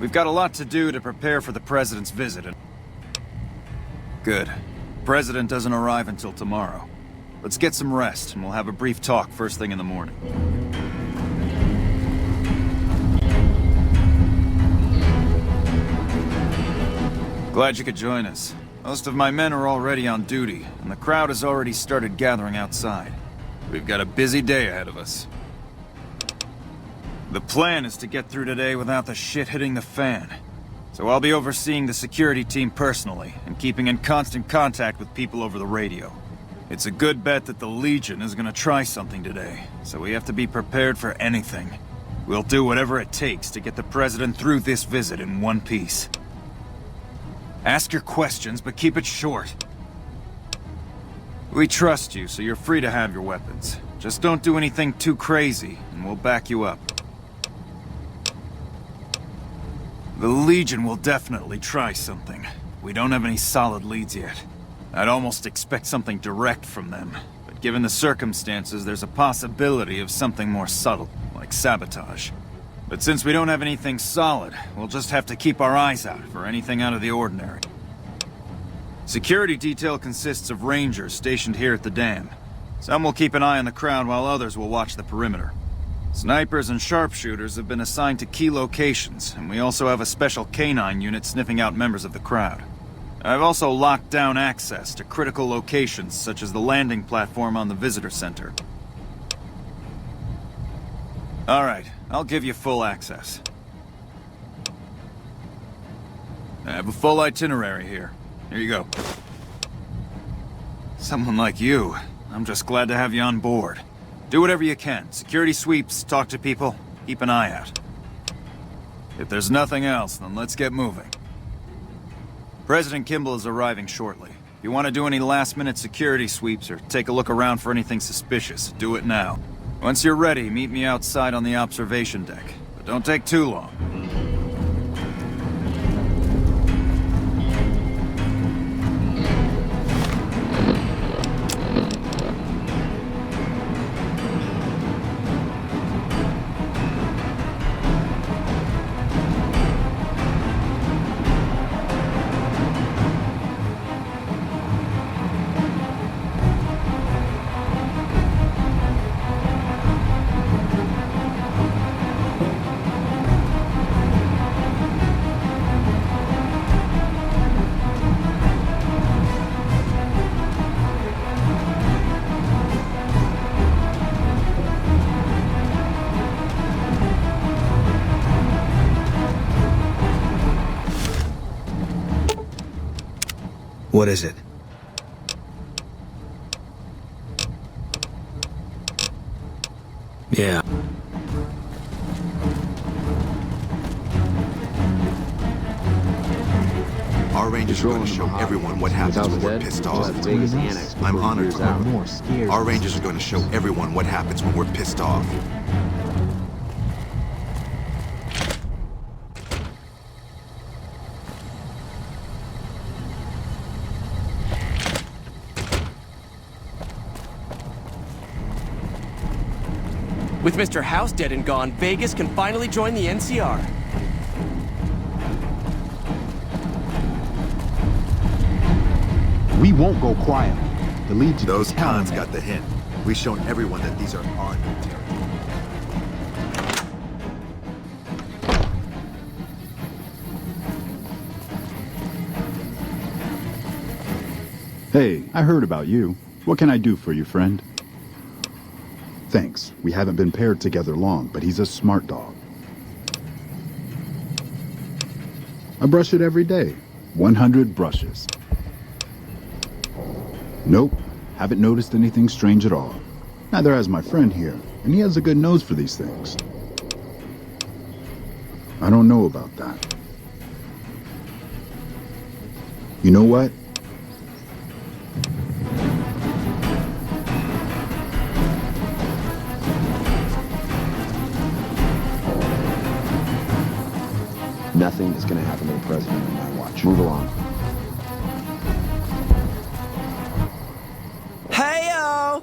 We've got a lot to do to prepare for the President's visit. Good. President doesn't arrive until tomorrow. Let's get some rest, and we'll have a brief talk first thing in the morning. Glad you could join us. Most of my men are already on duty, and the crowd has already started gathering outside. We've got a busy day ahead of us. The plan is to get through today without the shit hitting the fan. So I'll be overseeing the security team personally, and keeping in constant contact with people over the radio. It's a good bet that the Legion is gonna try something today, so we have to be prepared for anything. We'll do whatever it takes to get the President through this visit in one piece. Ask your questions, but keep it short. We trust you, so you're free to have your weapons. Just don't do anything too crazy, and we'll back you up. The Legion will definitely try something. We don't have any solid leads yet. I'd almost expect something direct from them, but given the circumstances, there's a possibility of something more subtle, like sabotage. But since we don't have anything solid, we'll just have to keep our eyes out for anything out of the ordinary. Security detail consists of rangers stationed here at the dam. Some will keep an eye on the crowd while others will watch the perimeter. Snipers and sharpshooters have been assigned to key locations, and we also have a special canine unit sniffing out members of the crowd. I've also locked down access to critical locations such as the landing platform on the visitor center. Alright, I'll give you full access. I have a full itinerary here. Here you go. Someone like you, I'm just glad to have you on board. Do whatever you can. Security sweeps, talk to people, keep an eye out. If there's nothing else, then let's get moving. President Kimball is arriving shortly. If you want to do any last-minute security sweeps or take a look around for anything suspicious, do it now. Once you're ready, meet me outside on the observation deck. But don't take too long. What is it? Yeah. Our Rangers are going to show everyone what happens when we're pissed off. I'm honored to know. Our Rangers are going to show everyone what happens when we're pissed off. With Mr. House dead and gone, Vegas can finally join the NCR. We won't go quiet. The Legion. Those cons got the hint. We've shown everyone that these are our new territory. Hey, I heard about you. What can I do for you, friend? Thanks. We haven't been paired together long, but he's a smart dog. I brush it every day. 100 brushes. Nope. Haven't noticed anything strange at all. Neither has my friend here, and he has a good nose for these things. I don't know about that. You know what? Nothing is going to happen to the president on my watch. Move along. Hey-o!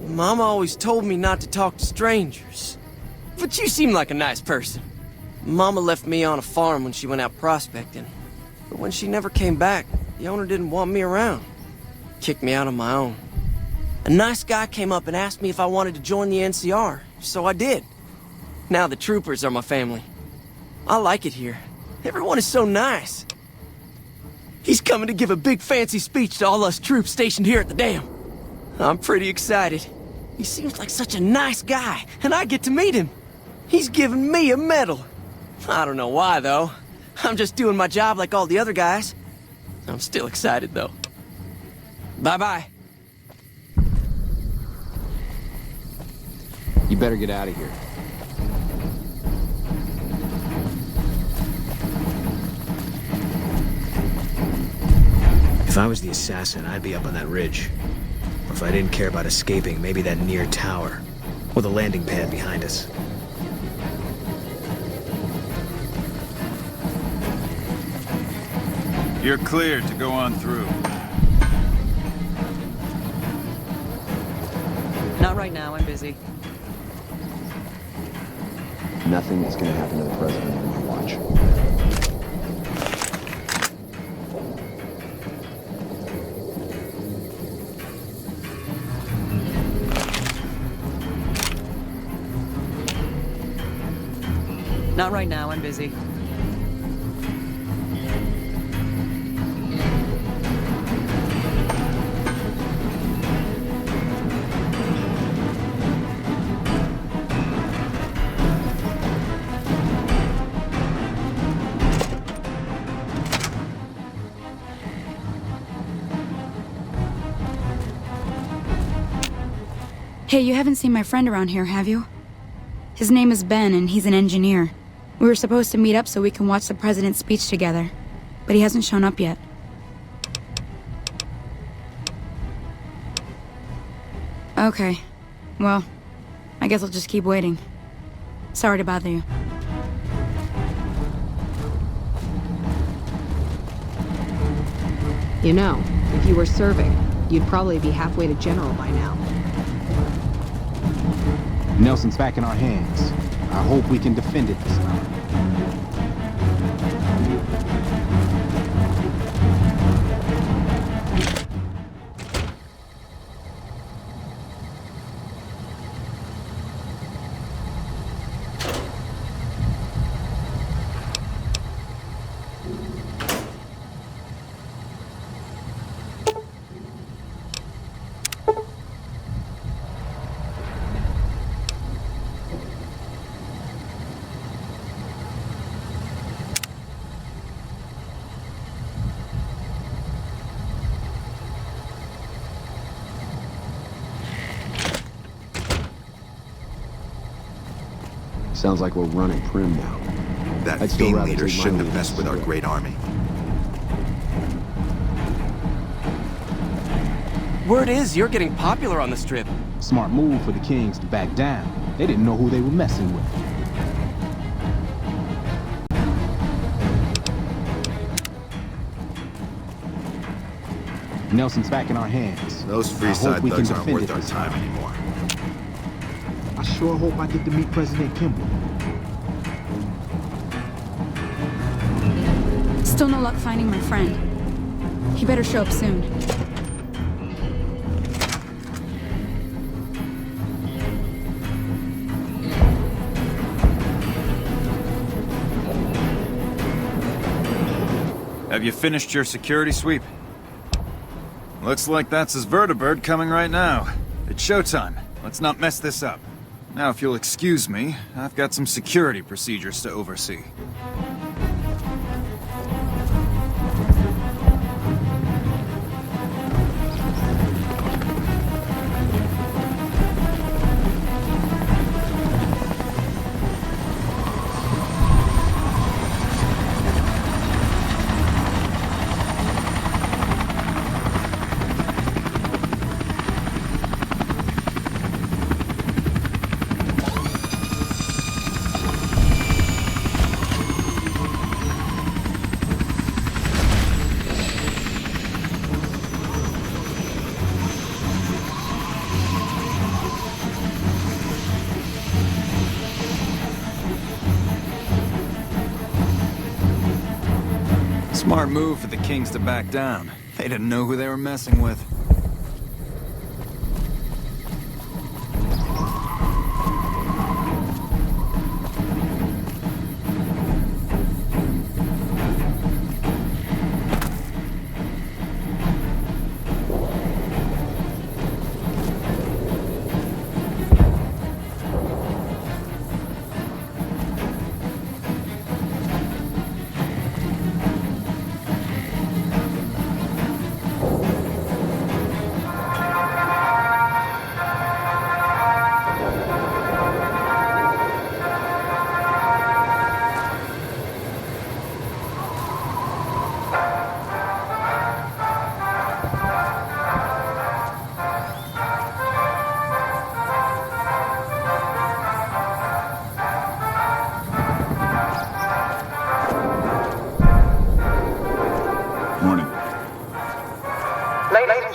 Mama always told me not to talk to strangers. But you seem like a nice person. Mama left me on a farm when she went out prospecting. But when she never came back, the owner didn't want me around. Kicked me out on my own. A nice guy came up and asked me if I wanted to join the NCR, so I did. Now the troopers are my family. I like it here. Everyone is so nice. He's coming to give a big fancy speech to all us troops stationed here at the dam. I'm pretty excited. He seems like such a nice guy, and I get to meet him. He's giving me a medal. I don't know why, though. I'm just doing my job like all the other guys. I'm still excited, though. Bye-bye. You better get out of here. If I was the assassin, I'd be up on that ridge. Or if I didn't care about escaping, maybe that near tower. Or the landing pad behind us. You're cleared to go on through. Not right now, I'm busy. Nothing is going to happen to the president on my watch. Not right now, I'm busy. Hey, you haven't seen my friend around here, have you? His name is Ben, and he's an engineer. We were supposed to meet up so we can watch the president's speech together, but he hasn't shown up yet. Okay. Well, I guess I'll just keep waiting. Sorry to bother you. You know, if you were serving, you'd probably be halfway to general by now. Nelson's back in our hands. I hope we can defend it this time. Sounds like we're running prim now. That I'd still fiend rather leader take my shouldn't lead have messed as with our cigarette. great army. Word is you're getting popular on the strip. Smart move for the Kings to back down. They didn't know who they were messing with. Nelson's back in our hands. Those I free hope side we can thugs aren't defend worth it our this time anymore. I sure hope I get to meet President Kimball. Still no luck finding my friend. He better show up soon. Have you finished your security sweep? Looks like that's his vertibird coming right now. It's showtime. Let's not mess this up. Now, if you'll excuse me, I've got some security procedures to oversee. Smart move for the Kings to back down. They didn't know who they were messing with.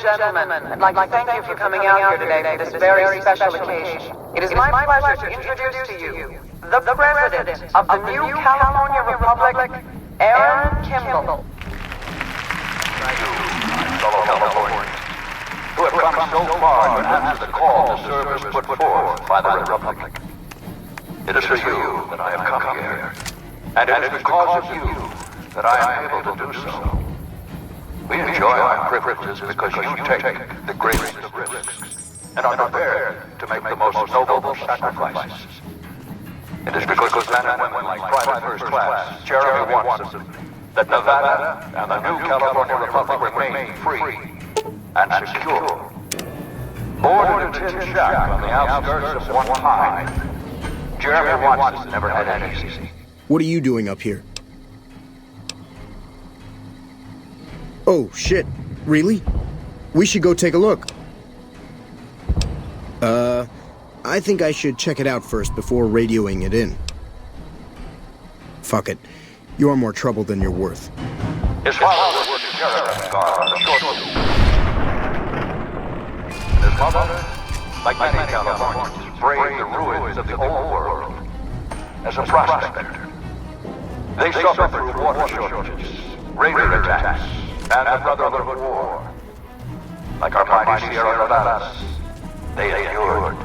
Gentlemen, I'd like to thank you for coming out here today for this very special occasion. It is my pleasure to introduce to you the President of the new California Republic, Aaron Kimball. Fellow Californians, who have come so far to answer the call the service put forth by the Republic. It is for you that I have come here, and it is because of you that I am able to do so. We enjoy our privileges because you take the greatest of risks and are prepared to make the most noble sacrifices. It is because men and women like Private First Class, Jeremy Watson, that Nevada and the new California Republic remain free and secure. Born in a tin shack on the outskirts of one time, Jeremy Watson never had it easy. What are you doing up here? Oh, shit. Really? We should go take a look. I think I should check it out first before radioing it in. Fuck it. You're more trouble than you're worth. His father was a sheriff guard on the short road. His mother, like many Californians, braved the ruins of the old world as a prospector. They suffered through water shortages, raider attacks, and the Brotherhood War. Like our mighty Sierra Nevadas, they endured.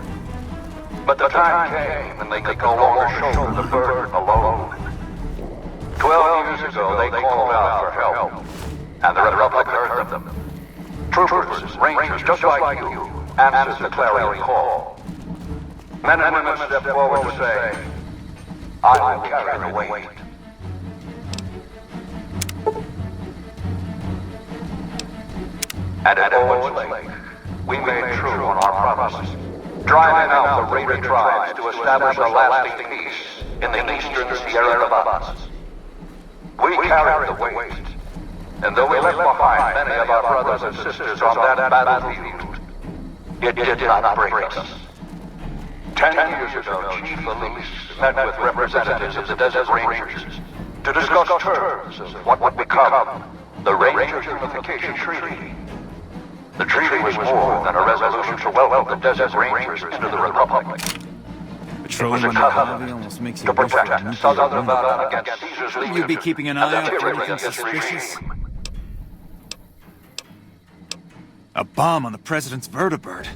But the time came when they could no longer shoulder the burden alone. 12 years ago, they called out for help, and the Republic heard them. Troopers, rangers, just like you, answered the clarion call. Men and women stepped forward to say, I will carry the weight. And at Owens Lake, we made true on our promise, driving out the raider tribes to establish a lasting peace in the eastern Sierra Nevadas. We carried the weight, and though we left behind many of our brothers and sisters on that battlefield, it did not break us. 10 years ago, Chief Elise met with representatives of the Desert Rangers to discuss terms of what would become the Rangers Unification Treaty. The treaty was more than a resolution to welcome the Desert Rangers into the Republic. Patrolling the lobby almost makes you wish for a nuclear Southern bomb. Nevada against Caesar's Shouldn't you be keeping an eye out for anything suspicious? A bomb on the president's vertibird.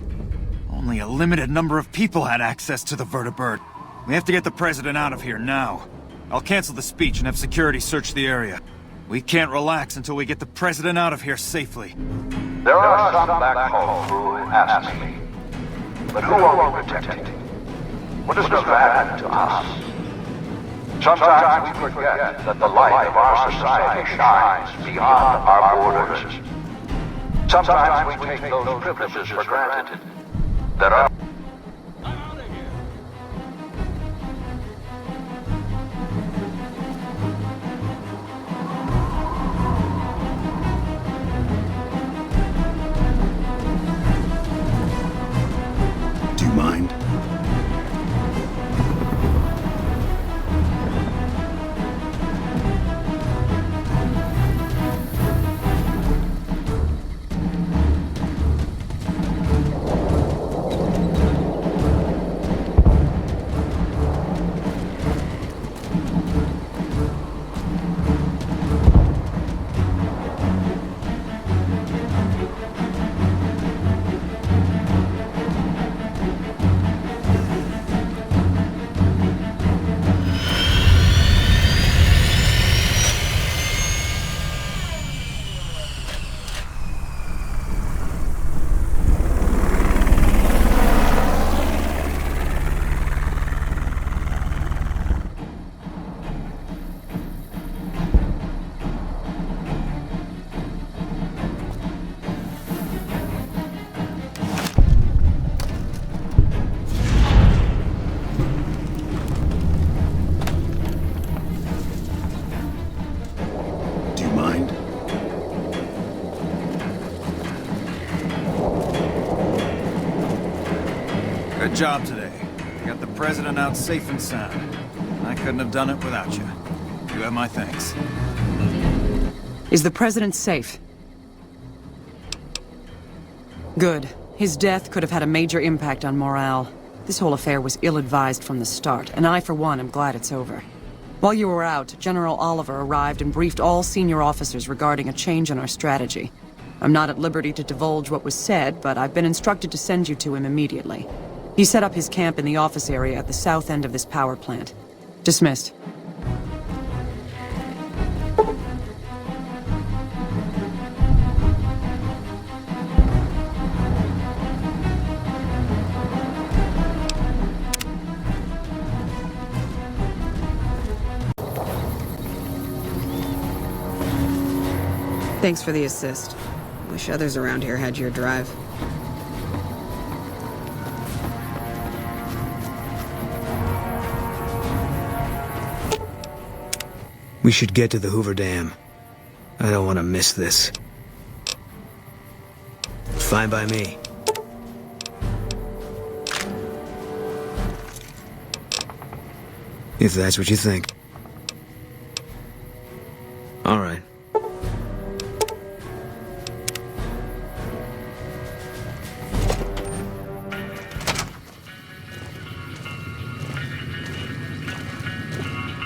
Only a limited number of people had access to the vertibird. We have to get the president out of here now. I'll cancel the speech and have security search the area. We can't relax until we get the president out of here safely. There are some back home who ask me, but who are we protecting? What does Nevada to us? Sometimes we forget that the light of our society shines beyond our borders. Sometimes we take those privileges for granted. There are Do you mind? job today. You got the president out safe and sound. I couldn't have done it without you. You have my thanks. Is the president safe? Good. His death could have had a major impact on morale. This whole affair was ill-advised from the start, and I, for one, am glad it's over. While you were out, General Oliver arrived and briefed all senior officers regarding a change in our strategy. I'm not at liberty to divulge what was said, but I've been instructed to send you to him immediately. He set up his camp in the office area at the south end of this power plant. Dismissed. Thanks for the assist. Wish others around here had your drive. We should get to the Hoover Dam. I don't want to miss this. Fine by me. If that's what you think. All right.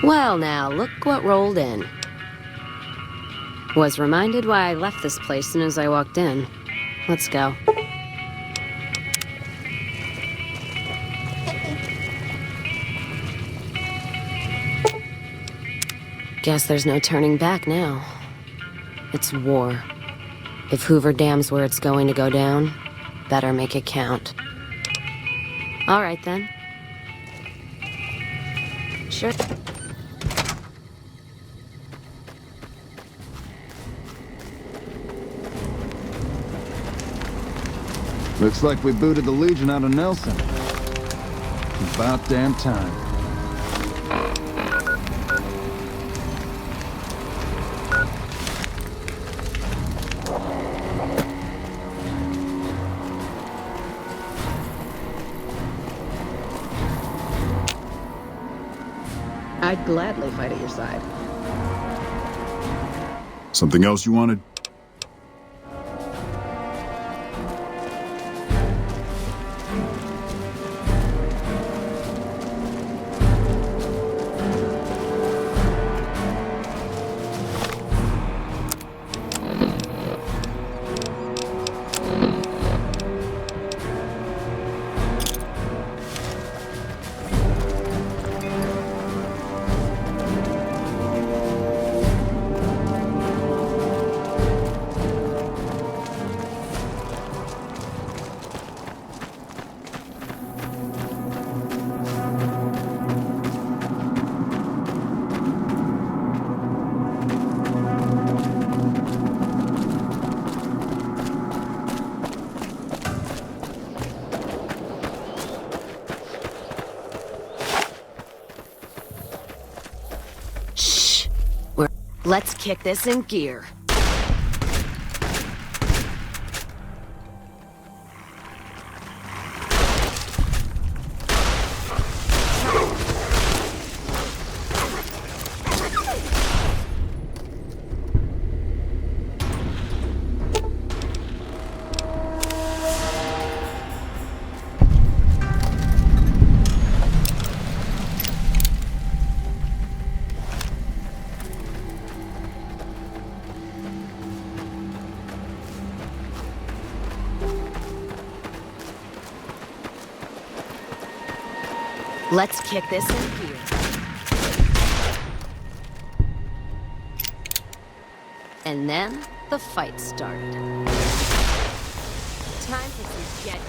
Well now, look what rolled in. Was reminded why I left this place soon as I walked in. Let's go. Guess there's no turning back now. It's war. If Hoover Dam's where it's going to go down, better make it count. All right then. Sure. Looks like we booted the Legion out of Nelson. About damn time. I'd gladly fight at your side. Something else you wanted? Let's kick this in gear. Let's kick this in gear. And then the fight started. Time for some getting.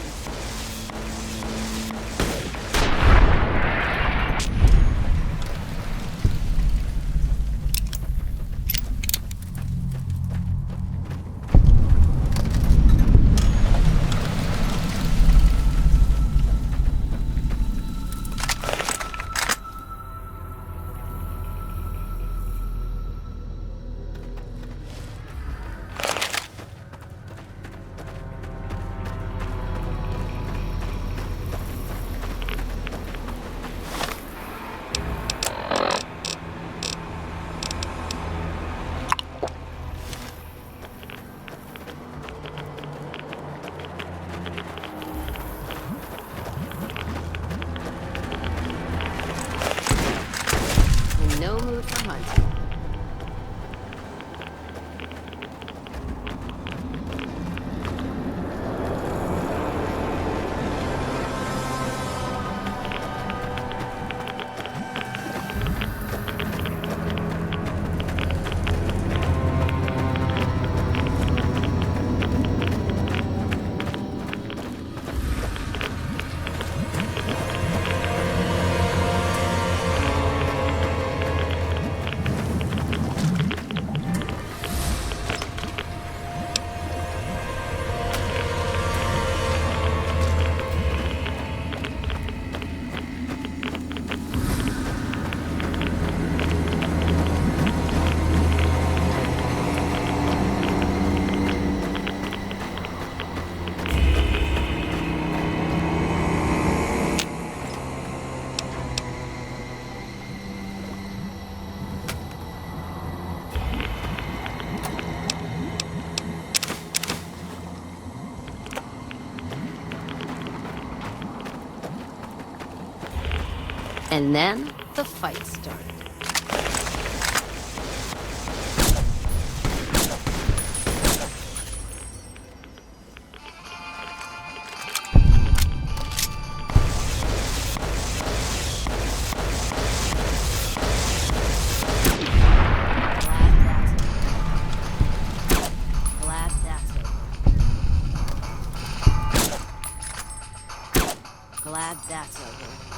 And then the fight started. Glad that's over.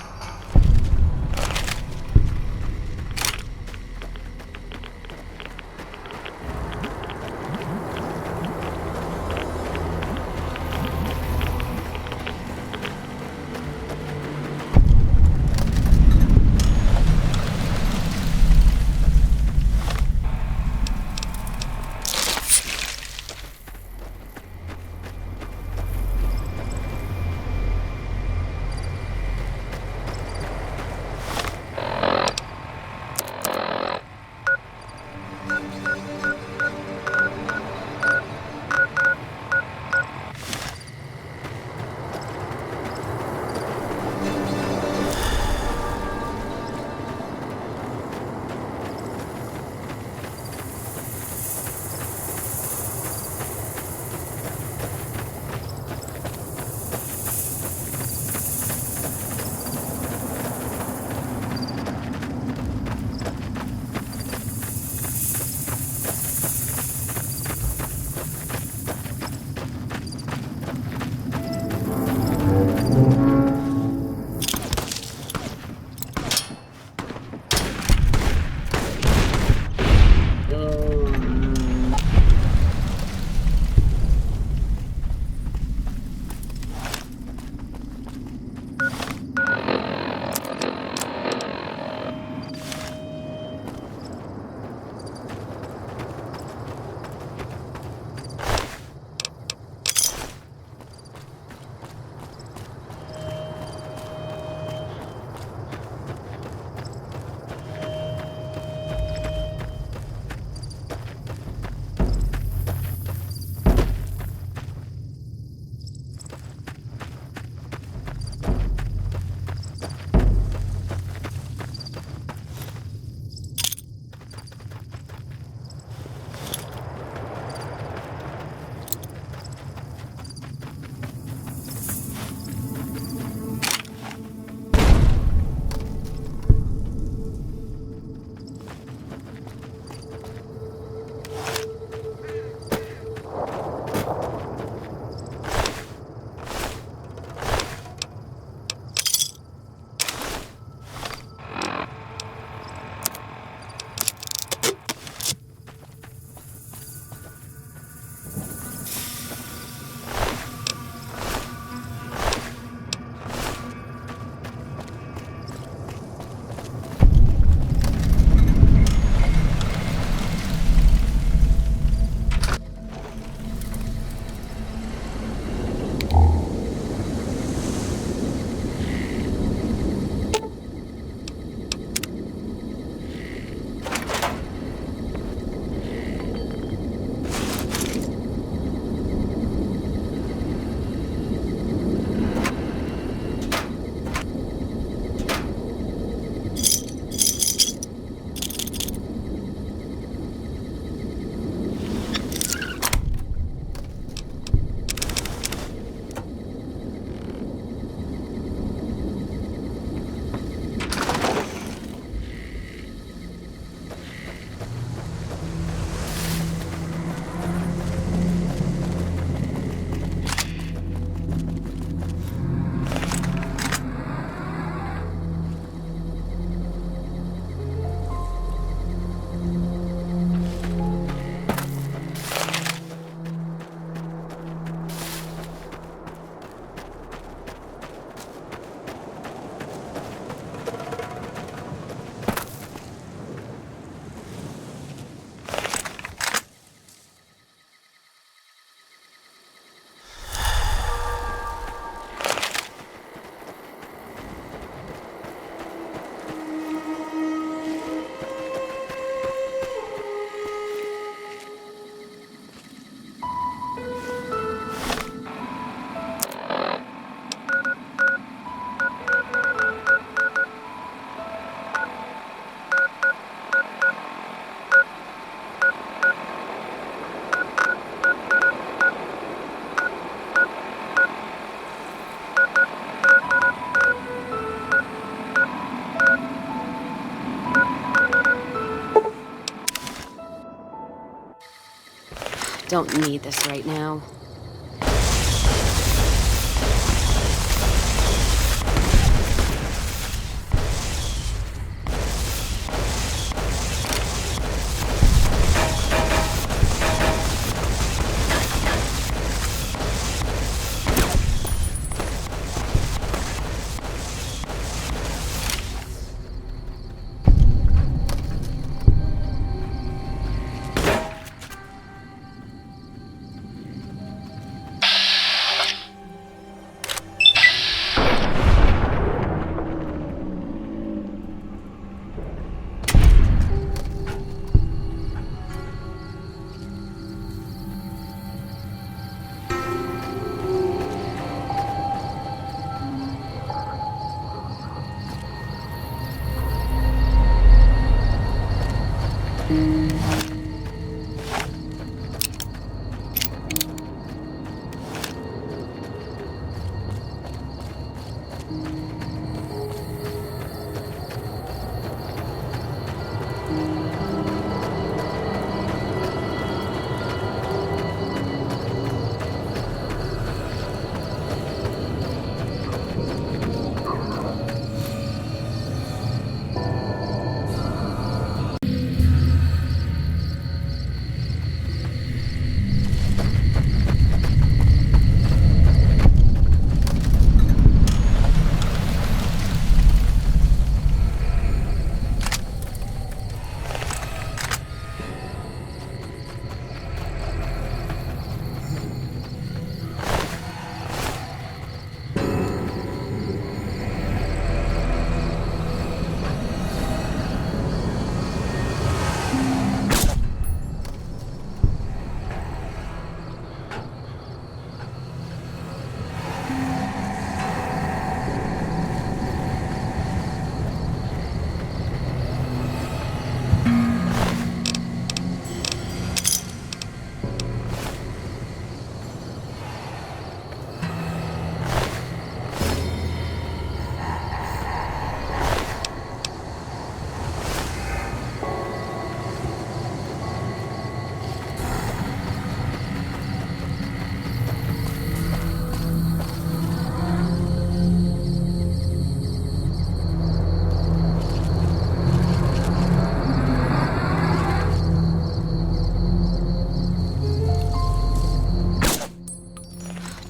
Don't need this right now.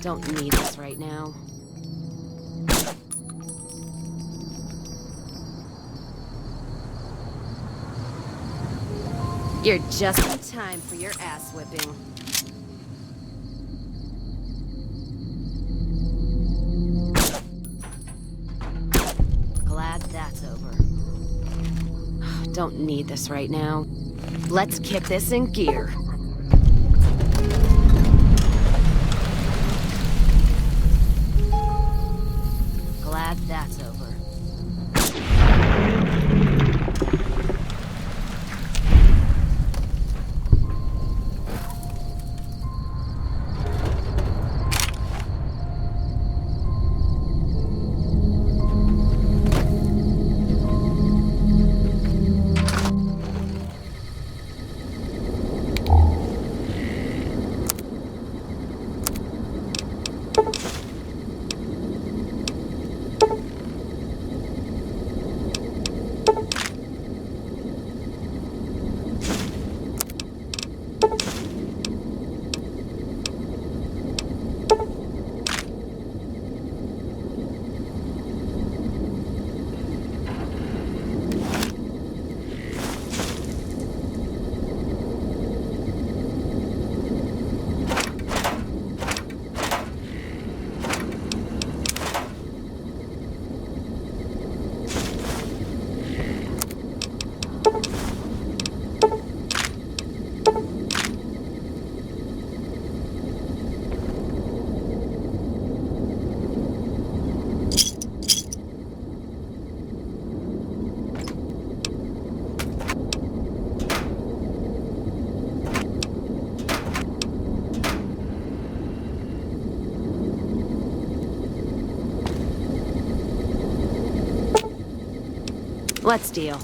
Don't need this right now. You're just in time for your ass whipping. Glad that's over. Don't need this right now. Let's kick this in gear. Glad that's over. Let's deal.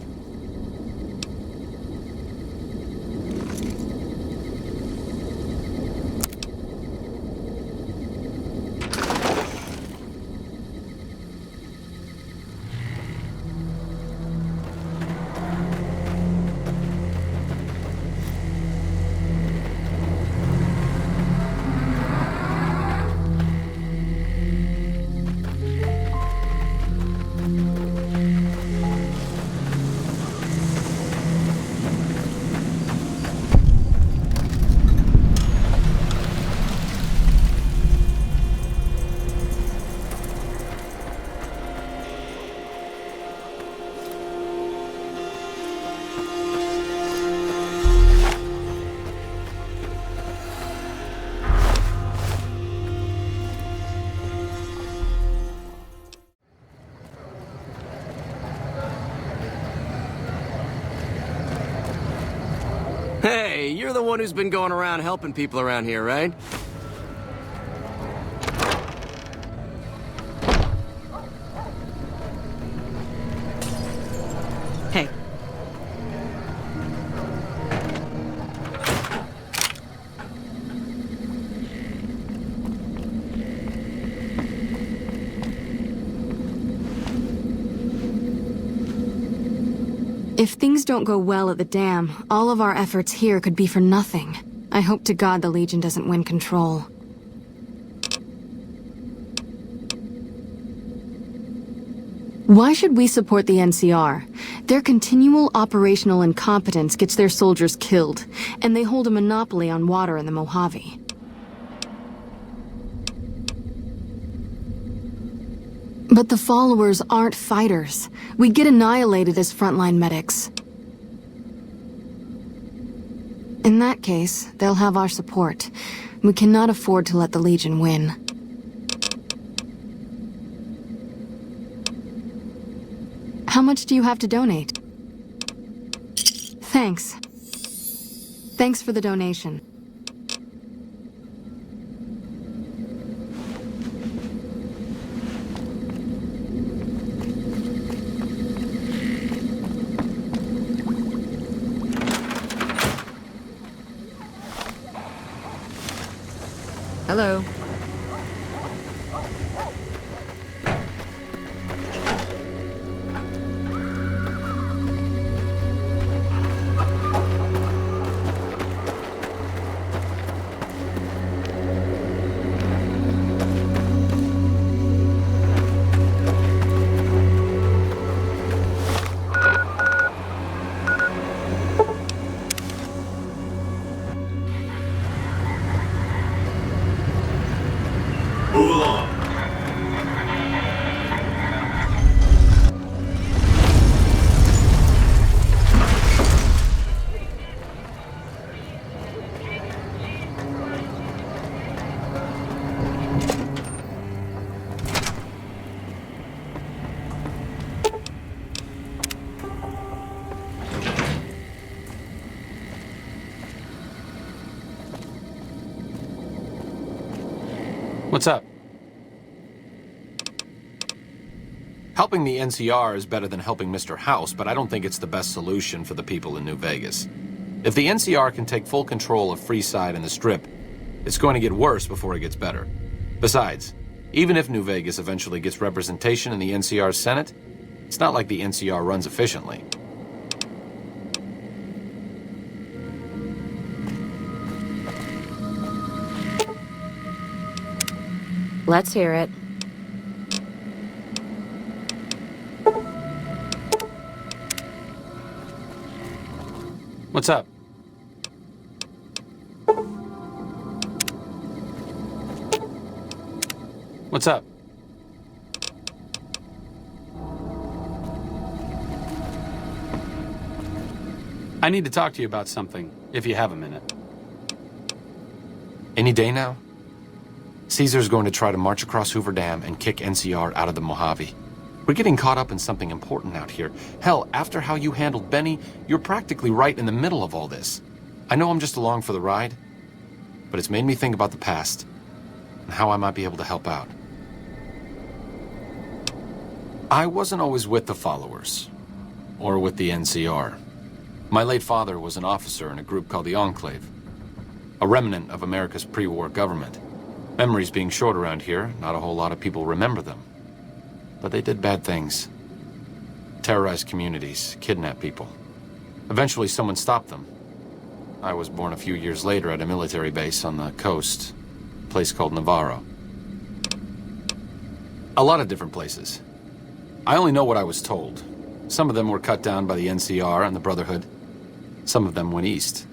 Hey, you're the one who's been going around helping people around here, right? Hey. If things don't go well at the dam, all of our efforts here could be for nothing. I hope to God the Legion doesn't win control. Why should we support the NCR? Their continual operational incompetence gets their soldiers killed, and they hold a monopoly on water in the Mojave. But the followers aren't fighters. We get annihilated as frontline medics. In that case, they'll have our support. We cannot afford to let the Legion win. How much do you have to donate? Thanks. Thanks for the donation. Hello. What's up? Helping the NCR is better than helping Mr. House, but I don't think it's the best solution for the people in New Vegas. If the NCR can take full control of Freeside and the Strip, it's going to get worse before it gets better. Besides, even if New Vegas eventually gets representation in the NCR's Senate, it's not like the NCR runs efficiently. Let's hear it. What's up? What's up? I need to talk to you about something, if you have a minute. Any day now? Caesar's going to try to march across Hoover Dam and kick NCR out of the Mojave. We're getting caught up in something important out here. Hell, after how you handled Benny, you're practically right in the middle of all this. I know I'm just along for the ride, but it's made me think about the past and how I might be able to help out. I wasn't always with the followers, or with the NCR. My late father was an officer in a group called the Enclave, a remnant of America's pre-war government. Memories being short around here, not a whole lot of people remember them. But they did bad things. Terrorized communities, kidnapped people. Eventually someone stopped them. I was born a few years later at a military base on the coast, a place called Navarro. A lot of different places. I only know what I was told. Some of them were cut down by the NCR and the Brotherhood. Some of them went east.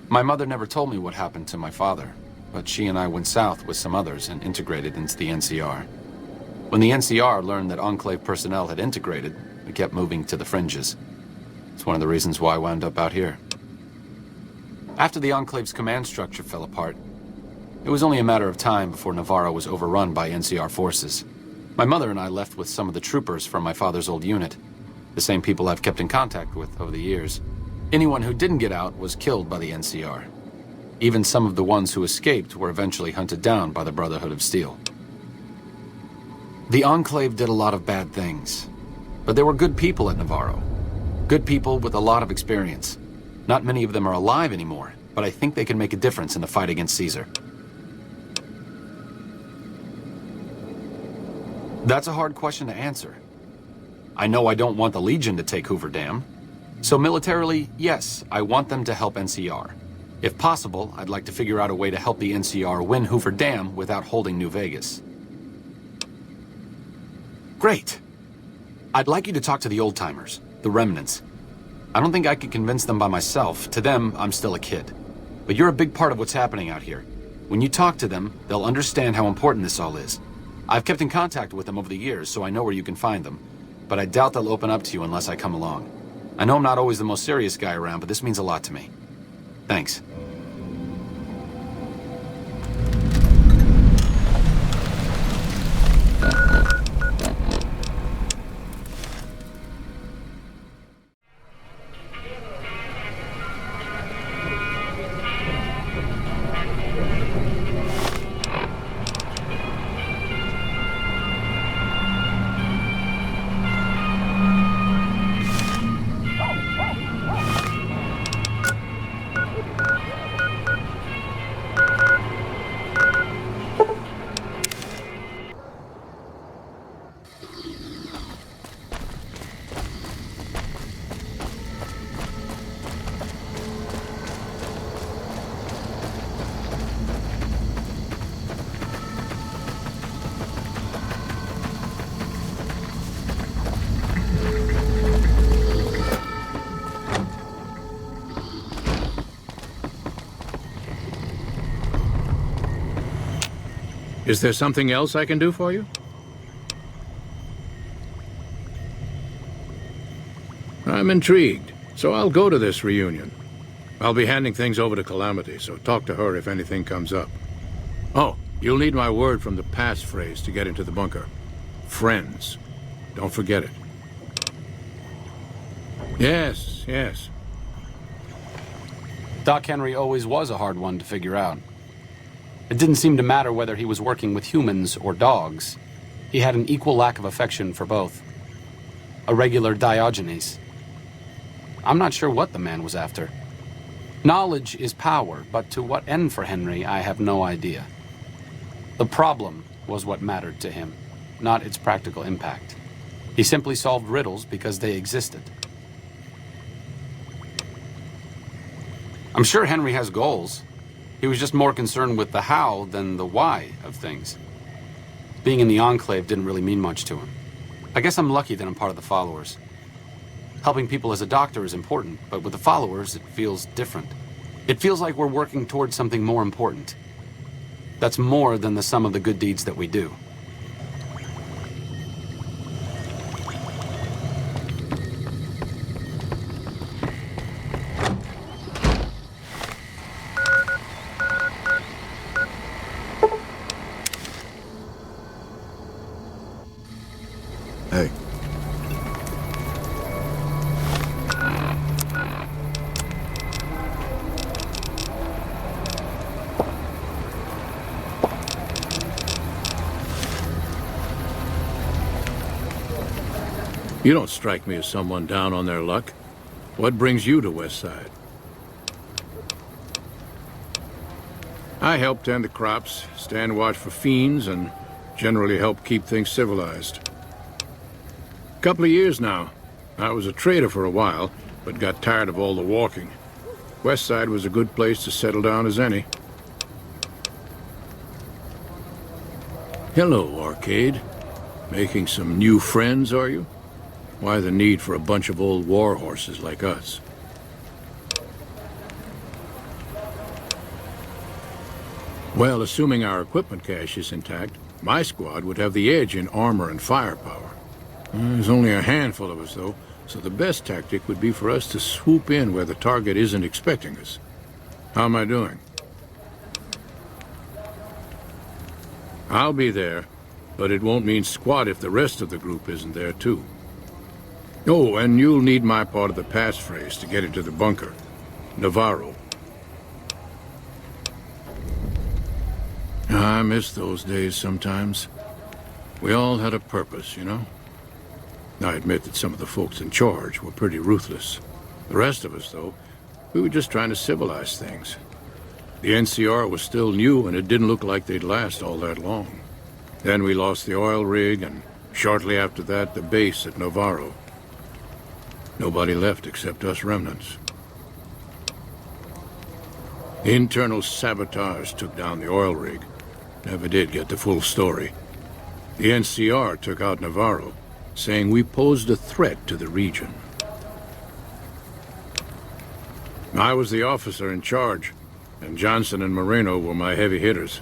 My mother never told me what happened to my father, but she and I went south with some others and integrated into the NCR. When the NCR learned that Enclave personnel had integrated, we kept moving to the fringes. It's one of the reasons why I wound up out here. After the Enclave's command structure fell apart, it was only a matter of time before Navarro was overrun by NCR forces. My mother and I left with some of the troopers from my father's old unit, the same people I've kept in contact with over the years. Anyone who didn't get out was killed by the NCR. Even some of the ones who escaped were eventually hunted down by the Brotherhood of Steel. The Enclave did a lot of bad things, but there were good people at Navarro. Good people with a lot of experience. Not many of them are alive anymore, but I think they can make a difference in the fight against Caesar. That's a hard question to answer. I know I don't want the Legion to take Hoover Dam. So militarily, yes, I want them to help NCR. If possible, I'd like to figure out a way to help the NCR win Hoover Dam without holding New Vegas. Great. I'd like you to talk to the old-timers, the remnants. I don't think I could convince them by myself. To them, I'm still a kid. But you're a big part of what's happening out here. When you talk to them, they'll understand how important this all is. I've kept in contact with them over the years, so I know where you can find them. But I doubt they'll open up to you unless I come along. I know I'm not always the most serious guy around, but this means a lot to me. Thanks. Is there something else I can do for you? I'm intrigued, so I'll go to this reunion. I'll be handing things over to Calamity, so talk to her if anything comes up. Oh, you'll need my word from the passphrase to get into the bunker. Friends. Don't forget it. Yes, yes. Doc Henry always was a hard one to figure out. It didn't seem to matter whether he was working with humans or dogs. He had an equal lack of affection for both. A regular Diogenes. I'm not sure what the man was after. Knowledge is power, but to what end for Henry, I have no idea. The problem was what mattered to him, not its practical impact. He simply solved riddles because they existed. I'm sure Henry has goals. He was just more concerned with the how than the why of things. Being in the Enclave didn't really mean much to him. I guess I'm lucky that I'm part of the followers. Helping people as a doctor is important, but with the followers, it feels different. It feels like we're working towards something more important. That's more than the sum of the good deeds that we do. Hey. You don't strike me as someone down on their luck. What brings you to West Side? I help tend the crops, stand watch for fiends, and generally help keep things civilized. Couple of years now. I was a trader for a while, but got tired of all the walking. West Side was a good place to settle down as any. Hello, Arcade. Making some new friends, are you? Why the need for a bunch of old war horses like us? Well, assuming our equipment cache is intact, my squad would have the edge in armor and firepower. There's only a handful of us, though, so the best tactic would be for us to swoop in where the target isn't expecting us. How am I doing? I'll be there, but it won't mean squat if the rest of the group isn't there, too. Oh, and you'll need my part of the passphrase to get into the bunker. Navarro. I miss those days sometimes. We all had a purpose, you know? I admit that some of the folks in charge were pretty ruthless. The rest of us, though, we were just trying to civilize things. The NCR was still new, and it didn't look like they'd last all that long. Then we lost the oil rig, and shortly after that, the base at Navarro. Nobody left except us remnants. Internal sabotage took down the oil rig. Never did get the full story. The NCR took out Navarro, saying we posed a threat to the region. I was the officer in charge, and Johnson and Moreno were my heavy hitters.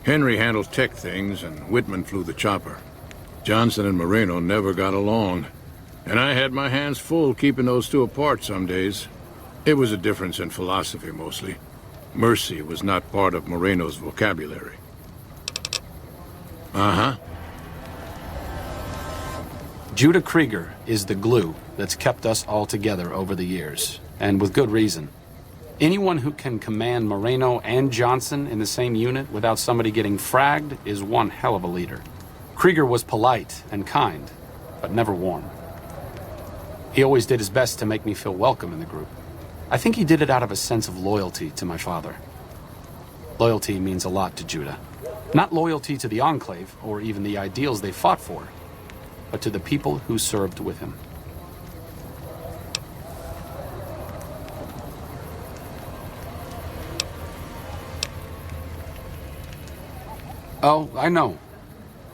Henry handled tech things, and Whitman flew the chopper. Johnson and Moreno never got along, and I had my hands full keeping those two apart some days. It was a difference in philosophy, mostly. Mercy was not part of Moreno's vocabulary. Uh-huh. Judah Krieger is the glue that's kept us all together over the years, and with good reason. Anyone who can command Moreno and Johnson in the same unit without somebody getting fragged is one hell of a leader. Krieger was polite and kind, but never warm. He always did his best to make me feel welcome in the group. I think he did it out of a sense of loyalty to my father. Loyalty means a lot to Judah. Not loyalty to the Enclave, or even the ideals they fought for, but to the people who served with him. Oh, I know.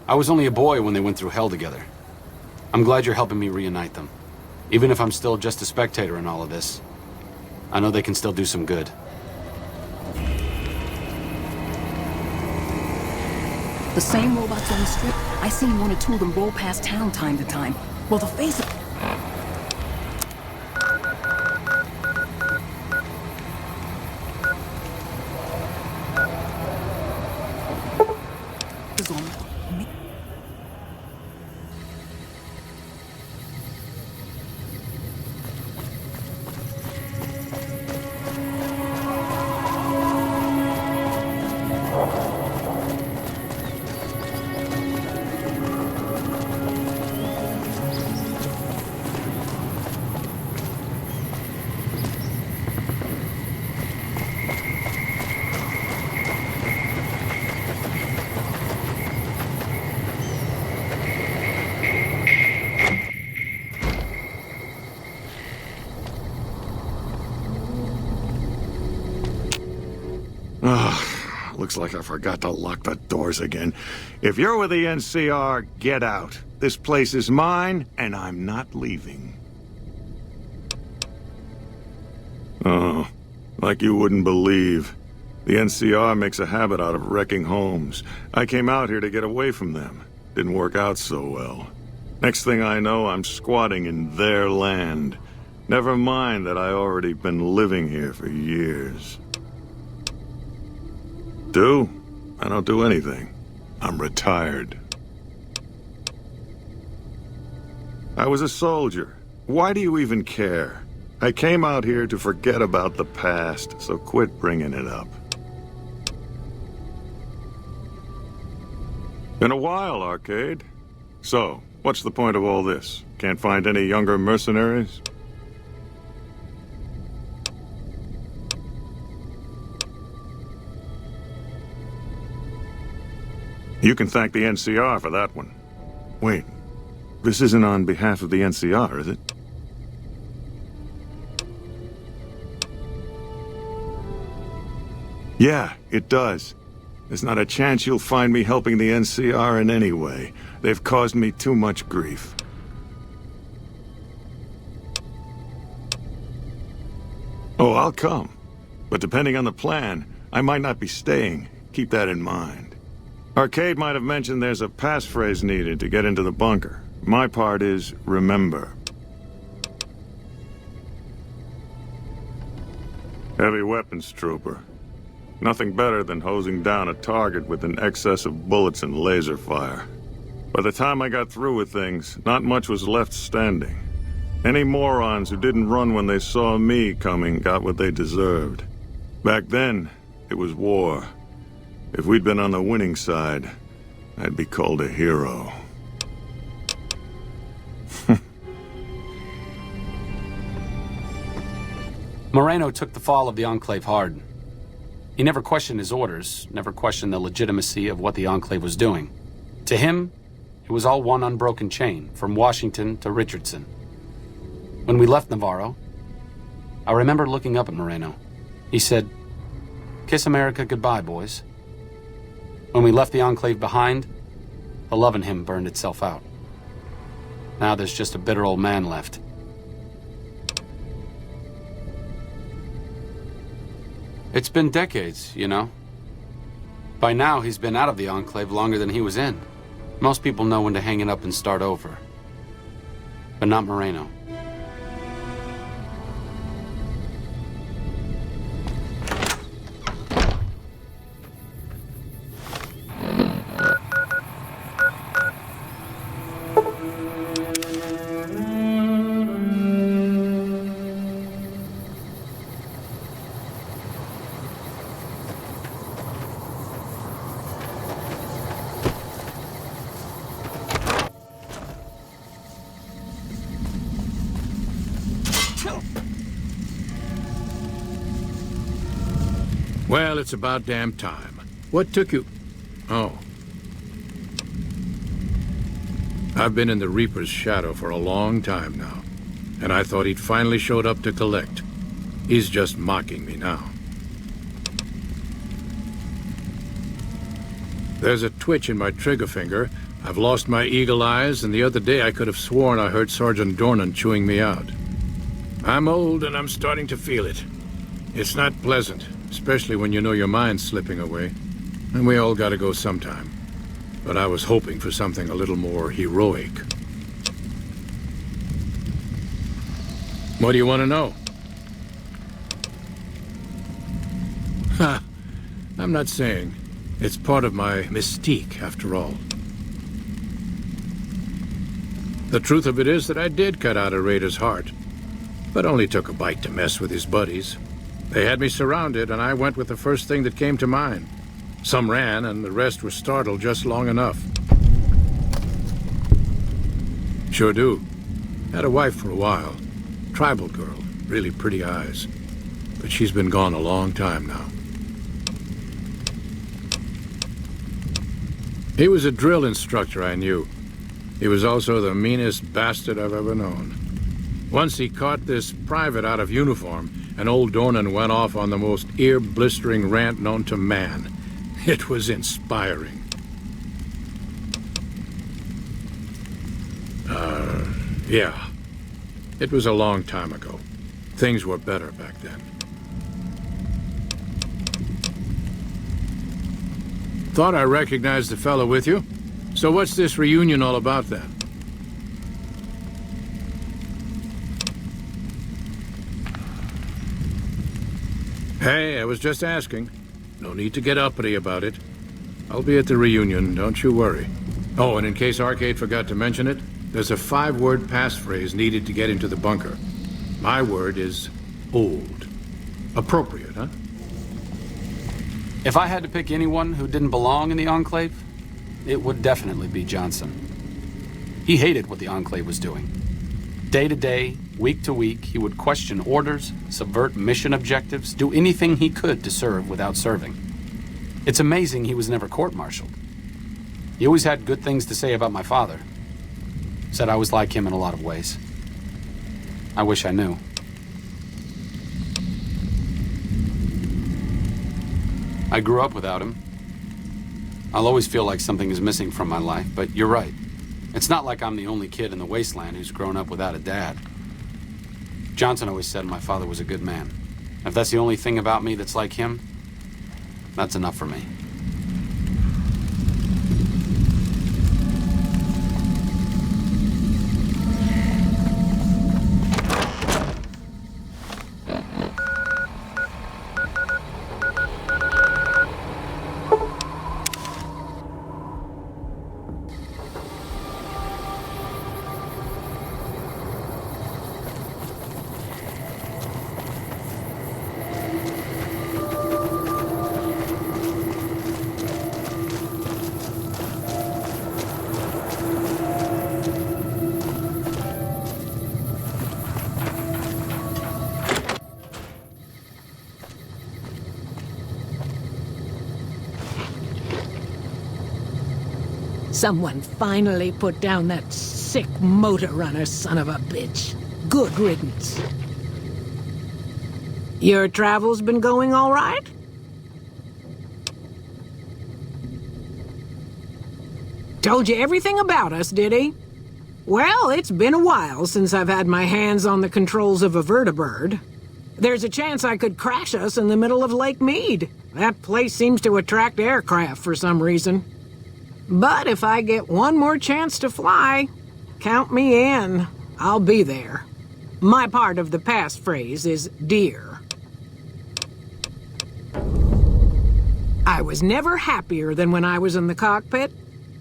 I was only a boy when they went through hell together. I'm glad you're helping me reunite them. Even if I'm still just a spectator in all of this, I know they can still do some good. The same robots on the strip, I seen one or two of them roll past town time to time. Well, the face of... Looks like I forgot to lock the doors again. If you're with the NCR, get out. This place is mine, and I'm not leaving. Oh, like you wouldn't believe. The NCR makes a habit out of wrecking homes. I came out here to get away from them. Didn't work out so well. Next thing I know, I'm squatting in their land. Never mind that I already been living here for years. I don't do anything. I'm retired. I was a soldier. Why do you even care? I came out here to forget about the past, so quit bringing it up. Been a while, Arcade. So, what's the point of all this? Can't find any younger mercenaries? You can thank the NCR for that one. Wait, this isn't on behalf of the NCR, is it? Yeah, it does. There's not a chance you'll find me helping the NCR in any way. They've caused me too much grief. Oh, I'll come. But depending on the plan, I might not be staying. Keep that in mind. Arcade might have mentioned there's a passphrase needed to get into the bunker. My part is, remember. Heavy weapons trooper. Nothing better than hosing down a target with an excess of bullets and laser fire. By the time I got through with things, not much was left standing. Any morons who didn't run when they saw me coming got what they deserved. Back then, it was war. If we'd been on the winning side, I'd be called a hero. Moreno took the fall of the Enclave hard. He never questioned his orders, never questioned the legitimacy of what the Enclave was doing. To him, it was all one unbroken chain, from Washington to Richardson. When we left Navarro, I remember looking up at Moreno. He said, "Kiss America goodbye, boys." When we left the Enclave behind, the love in him burned itself out. Now there's just a bitter old man left. It's been decades, you know. By now, he's been out of the Enclave longer than he was in. Most people know when to hang it up and start over. But not Moreno. Well, it's about damn time. What took you... Oh. I've been in the Reaper's shadow for a long time now, and I thought he'd finally showed up to collect. He's just mocking me now. There's a twitch in my trigger finger. I've lost my eagle eyes, and the other day I could have sworn I heard Sergeant Dornan chewing me out. I'm old, and I'm starting to feel it. It's not pleasant, especially when you know your mind's slipping away. And we all gotta go sometime. But I was hoping for something a little more heroic. What do you want to know? Ha! I'm not saying. It's part of my mystique, after all. The truth of it is that I did cut out a raider's heart, but only took a bite to mess with his buddies. They had me surrounded, and I went with the first thing that came to mind. Some ran, and the rest were startled just long enough. Sure do. Had a wife for a while. Tribal girl, really pretty eyes. But she's been gone a long time now. He was a drill instructor I knew. He was also the meanest bastard I've ever known. Once he caught this private out of uniform, and old Dornan went off on the most ear-blistering rant known to man. It was inspiring. Yeah. It was a long time ago. Things were better back then. Thought I recognized the fellow with you. So what's this reunion all about then? Hey, I was just asking. No need to get uppity about it. I'll be at the reunion, don't you worry. Oh, and in case Arcade forgot to mention it, there's a 5-word passphrase needed to get into the bunker. My word is old. Appropriate, huh? If I had to pick anyone who didn't belong in the Enclave, it would definitely be Johnson. He hated what the Enclave was doing. Day to day, week to week, he would question orders, subvert mission objectives, do anything he could to serve without serving. It's amazing he was never court-martialed. He always had good things to say about my father. Said I was like him in a lot of ways. I wish I knew. I grew up without him. I'll always feel like something is missing from my life, but you're right. It's not like I'm the only kid in the wasteland who's grown up without a dad. Johnson always said my father was a good man. If that's the only thing about me that's like him, that's enough for me. Someone finally put down that sick motor runner son of a bitch. Good riddance. Your travels been going all right? Told you everything about us, did he? Well, it's been a while since I've had my hands on the controls of a vertibird. There's a chance I could crash us in the middle of Lake Mead. That place seems to attract aircraft for some reason. But if I get one more chance to fly, count me in. I'll be there. My part of the passphrase is dear. I was never happier than when I was in the cockpit.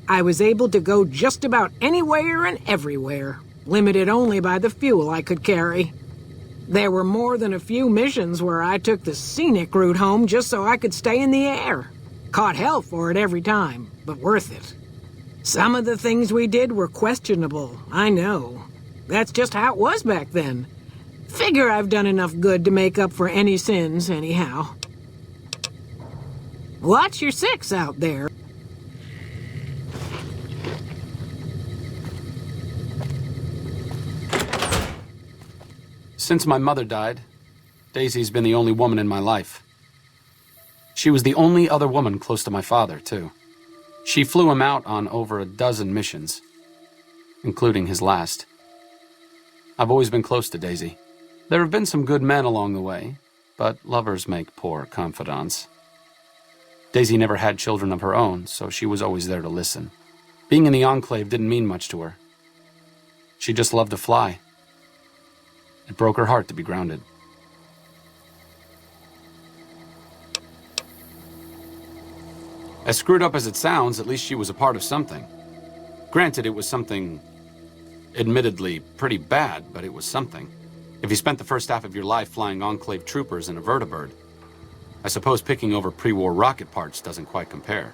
I was able to go just about anywhere and everywhere, limited only by the fuel I could carry. There were more than a few missions where I took the scenic route home just so I could stay in the air. Caught hell for it every time, but worth it. Some of the things we did were questionable, I know. That's just how it was back then. Figure I've done enough good to make up for any sins, anyhow. Watch your six out there. Since my mother died, Daisy's been the only woman in my life. She was the only other woman close to my father, too. She flew him out on over a dozen missions, including his last. I've always been close to Daisy. There have been some good men along the way, but lovers make poor confidants. Daisy never had children of her own, so she was always there to listen. Being in the Enclave didn't mean much to her. She just loved to fly. It broke her heart to be grounded. As screwed up as it sounds, at least she was a part of something. Granted, it was something admittedly pretty bad, but it was something. If you spent the first half of your life flying Enclave troopers in a vertibird, I suppose picking over pre-war rocket parts doesn't quite compare.